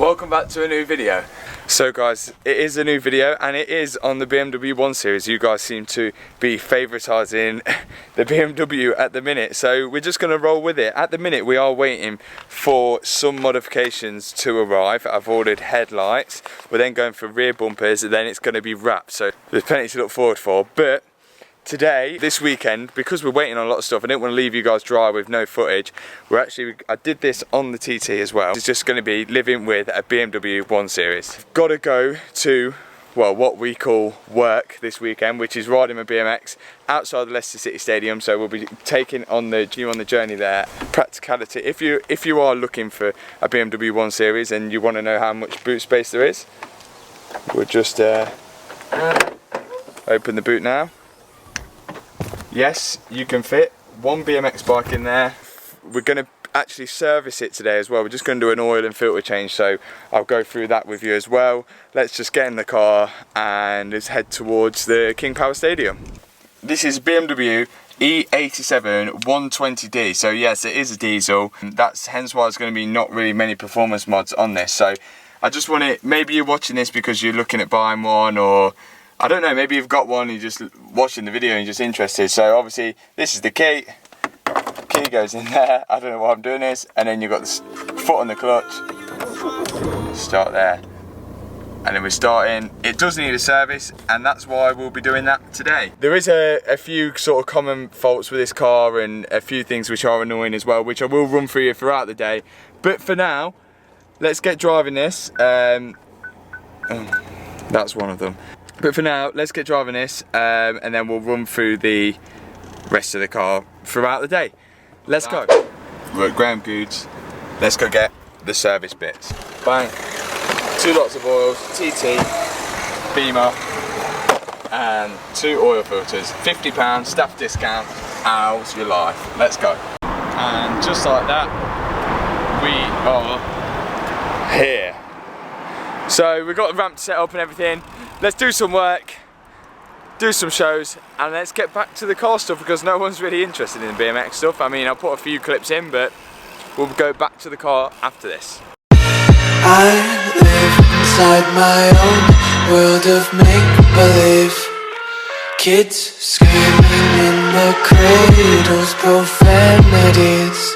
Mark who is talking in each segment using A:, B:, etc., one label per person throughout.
A: Welcome back to a new video. So guys, it is a new video and it is on the BMW 1 Series. You guys seem to be favouritising the BMW at the minute, so we're just going to roll with it. At the minute we are waiting for some modifications to arrive. I've ordered headlights, we're then going for rear bumpers, and then it's going to be wrapped, so there's plenty to look forward for. But today, this weekend, because we're waiting on a lot of stuff, I didn't want to leave you guys dry with no footage. I did this on the TT as well. It's just going to be living with a BMW 1 Series. Got to go to, well, what we call work this weekend, which is riding my BMX outside the Leicester City Stadium. So we'll be taking on the journey there. Practicality, if you are looking for a BMW 1 Series and you want to know how much boot space there is, we'll just open the boot now. Yes, you can fit one BMX bike in there. We're going to actually service it today as well. We're just going to do an oil and filter change, so I'll go through that with you as well. Let's just get in the car and let's head towards the King Power Stadium. This is BMW E87 120D, so yes, it is a diesel. That's hence why there's going to be not really many performance mods on this. So I just want to, maybe you're watching this because you're looking at buying one, or I don't know, maybe you've got one and you're just watching the video and you're just interested. So obviously this is the key goes in there, I don't know why I'm doing this, and then you've got the foot on the clutch, start there, and then we're starting. It does need a service and that's why we'll be doing that today. There is a few sort of common faults with this car and a few things which are annoying as well, which I will run through you throughout the day, but for now, let's get driving this. That's one of them. But for now, let's get driving this and then we'll run through the rest of the car throughout the day. Let's go. We're at Graham Goods. Let's go get the service bits. Bang. 2 lots of oils, TT, Beamer, and 2 oil filters. £50 staff discount. How's your life? Let's go. And just like that, we are here. So we've got the ramp set up and everything. Let's do some work, do some shows, and let's get back to the car stuff because no one's really interested in the BMX stuff. I mean, I'll put a few clips in, but we'll go back to the car after this.
B: I live inside my own world of make-believe. Kids screaming in the cradles, profanities.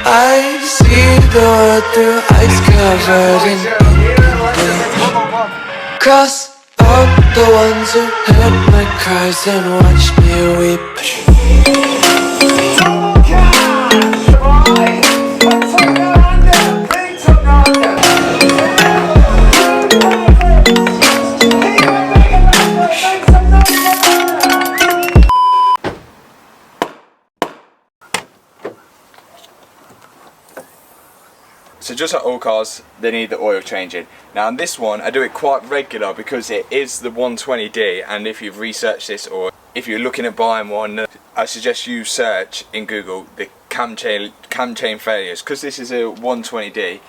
B: I see the world through ice covered in cross out the ones who heard my cries and watched me weep.
A: So just like all cars, they need the oil changing. Now on this one, I do it quite regular because it is the 120D, and if you've researched this or if you're looking at buying one, I suggest you search in Google the cam chain failures, because this is a 120D.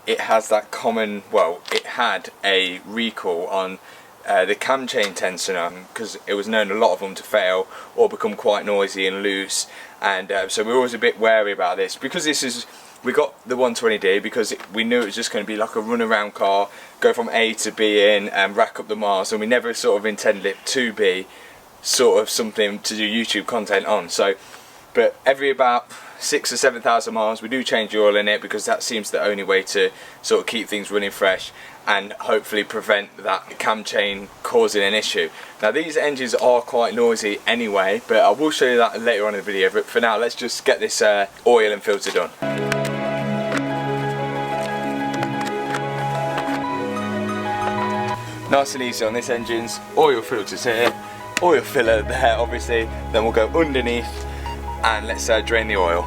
A: It has that common, well, it had a recall on the cam chain tensor, because it was known a lot of them to fail or become quite noisy and loose, and so we're always a bit wary about this. Because this is, we got the 120D because we knew it was just going to be like a run around car, go from A to B in and rack up the miles, and we never sort of intended it to be sort of something to do YouTube content on. So, but every about 6,000 or 7,000 miles we do change the oil in it, because that seems the only way to sort of keep things running fresh and hopefully prevent that cam chain causing an issue. Now these engines are quite noisy anyway, but I will show you that later on in the video. But for now, let's just get this oil and filter done. Nice and easy on this engine's oil filters here, oil filler there obviously, then we'll go underneath and let's drain the oil.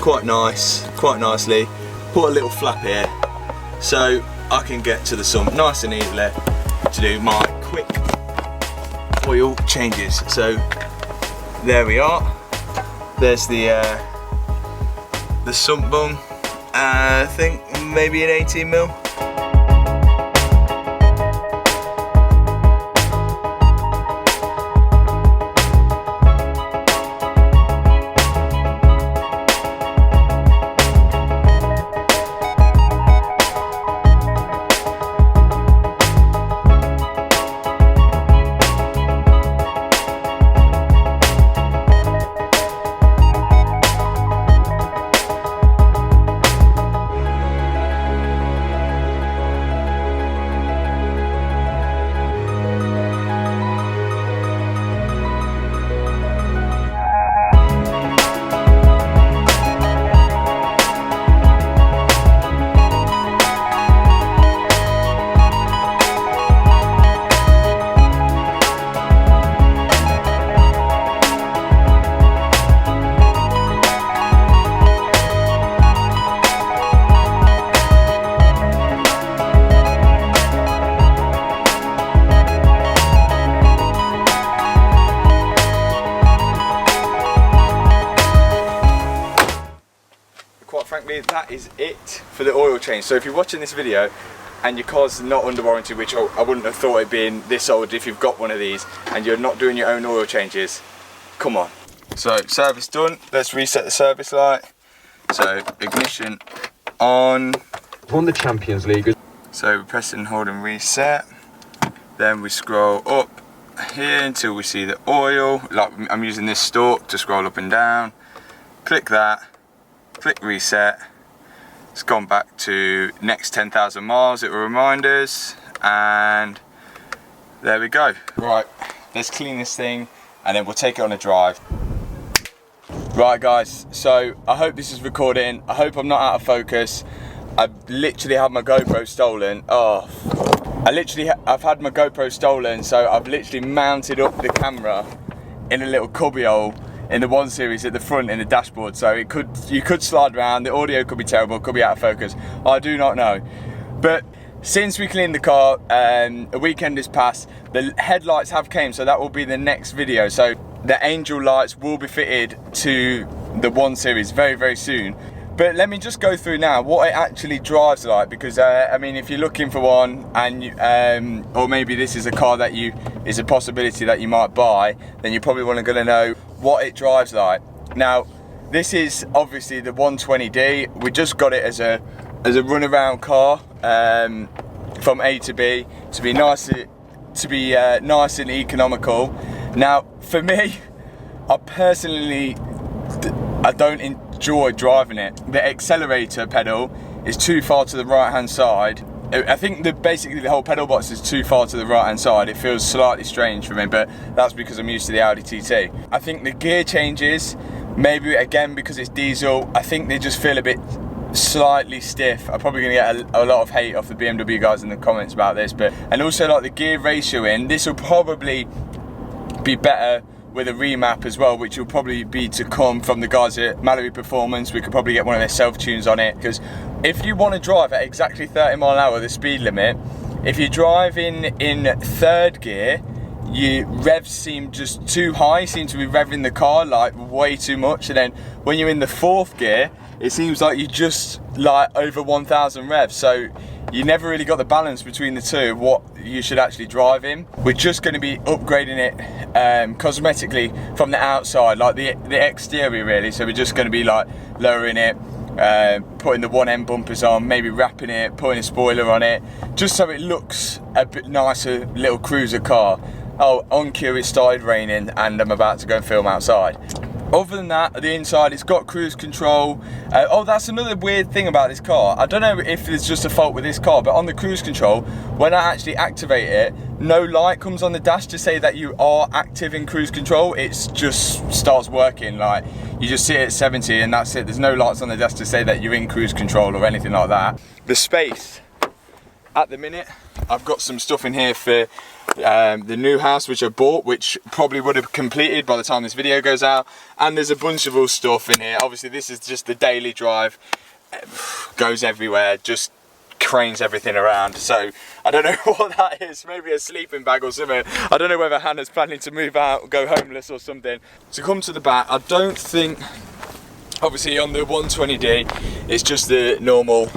A: Quite nice, quite nicely. Put a little flap here so I can get to the sump nice and easily to do my quick oil changes. So there we are, there's the sump bung, I think maybe an 18mm. frankly, that is it for the oil change. So if you're watching this video and your car's not under warranty, which I wouldn't have thought it being this old if you've got one of these, and you're not doing your own oil changes, come on. So service done, let's reset the service light. So ignition on.
C: Won the Champions League.
A: So we press and hold and reset. Then we scroll up here until we see the oil. Like I'm using this stalk to scroll up and down. Click that, click reset. It's gone back to next 10,000 miles, it will remind us, and there we go. Right, let's clean this thing and then we'll take it on a drive. Right guys, so I hope this is recording. I hope I'm not out of focus. I've literally had my GoPro stolen. I've had my GoPro stolen, so I've literally mounted up the camera in a little cubbyhole in the 1 Series at the front in the dashboard, so you could slide around, the audio could be terrible, could be out of focus, I do not know. But since we cleaned the car, a weekend has passed, the headlights have came, so that will be the next video. So the angel lights will be fitted to the 1 Series very, very soon. But let me just go through now what it actually drives like, because I mean, if you're looking for one, and or maybe this is a car that is a possibility that you might buy, then you're probably going to know what it drives like. Now, this is obviously the 120D. We just got it as a runaround car from A to B to be nice and economical. Now, for me, I personally don't enjoy driving it. The accelerator pedal is too far to the right hand side. I think basically the whole pedal box is too far to the right hand side. It feels slightly strange for me, but that's because I'm used to the Audi TT. I think the gear changes, maybe again because it's diesel, I think they just feel a bit slightly stiff. I'm probably going to get a lot of hate off the BMW guys in the comments about this, and also like the gear ratio this will probably be better with a remap as well, which will probably be to come from the guys at Mallory Performance. We could probably get one of their self-tunes on it, because if you want to drive at exactly 30 mile an hour, the speed limit, if you're driving in third gear, your revs seem just too high, you seem to be revving the car like way too much, and then when you're in the fourth gear, it seems like you just like over 1,000 revs, so you never really got the balance between the two, what you should actually drive in. We're just going to be upgrading it cosmetically from the outside, like the exterior really, so we're just going to be like lowering it, putting the 1M bumpers on, maybe wrapping it, putting a spoiler on it, just so it looks a bit nicer little cruiser car. Oh, on cue, it started raining and I'm about to go and film outside. Other than that, the inside, it's got cruise control. Oh, that's another weird thing about this car. I don't know if it's just a fault with this car, but on the cruise control, when I actually activate it, no light comes on the dash to say that you are active in cruise control. It just starts working, like you just sit at 70 and that's it. There's no lights on the dash to say that you're in cruise control or anything like that. The space, at the minute, I've got some stuff in here for the new house which I bought, which probably would have completed by the time this video goes out, and there's a bunch of all stuff in here. Obviously this is just the daily drive, goes everywhere, just cranes everything around, so I don't know what that is, maybe a sleeping bag or something. I don't know whether Hannah's planning to move out, go homeless or something. To come to the back, I don't think, obviously on the 120D, it's just the normal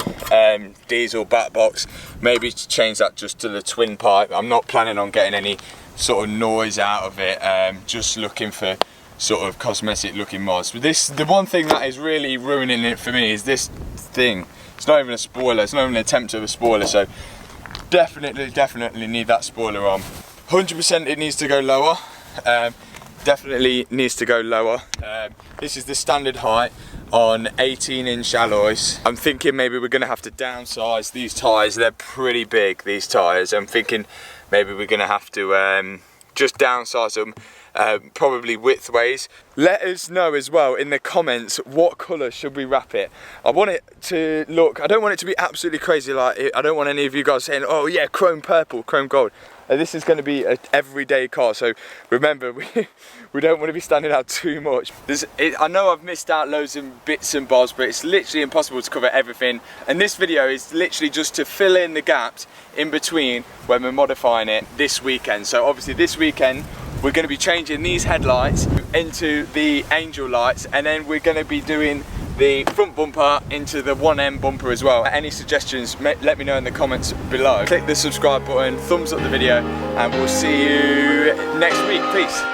A: diesel back box. Maybe to change that just to the twin pipe. I'm not planning on getting any sort of noise out of it, just looking for sort of cosmetic looking mods. But the one thing that is really ruining it for me is this thing. It's not even a spoiler, it's not even an attempt of a spoiler, so definitely need that spoiler on. 100% it needs to go lower. Definitely needs to go lower. This is the standard height on 18-inch alloys. I'm thinking maybe we're gonna have to downsize these tyres. They're pretty big, these tyres. I'm thinking maybe we're gonna have to just downsize them, probably widthways. Let us know as well in the comments what colour should we wrap it. I want it to look, I don't want it to be absolutely crazy, like I don't want any of you guys saying, oh yeah, chrome purple, chrome gold. This is going to be an everyday car, so remember, we don't want to be standing out too much. I know I've missed out loads of bits and bobs, but it's literally impossible to cover everything, and this video is literally just to fill in the gaps in between when we're modifying it this weekend. So obviously this weekend we're going to be changing these headlights into the angel lights, and then we're going to be doing the front bumper into the 1M bumper as well. Any suggestions, let me know in the comments below. Click the subscribe button, thumbs up the video, and we'll see you next week. Peace.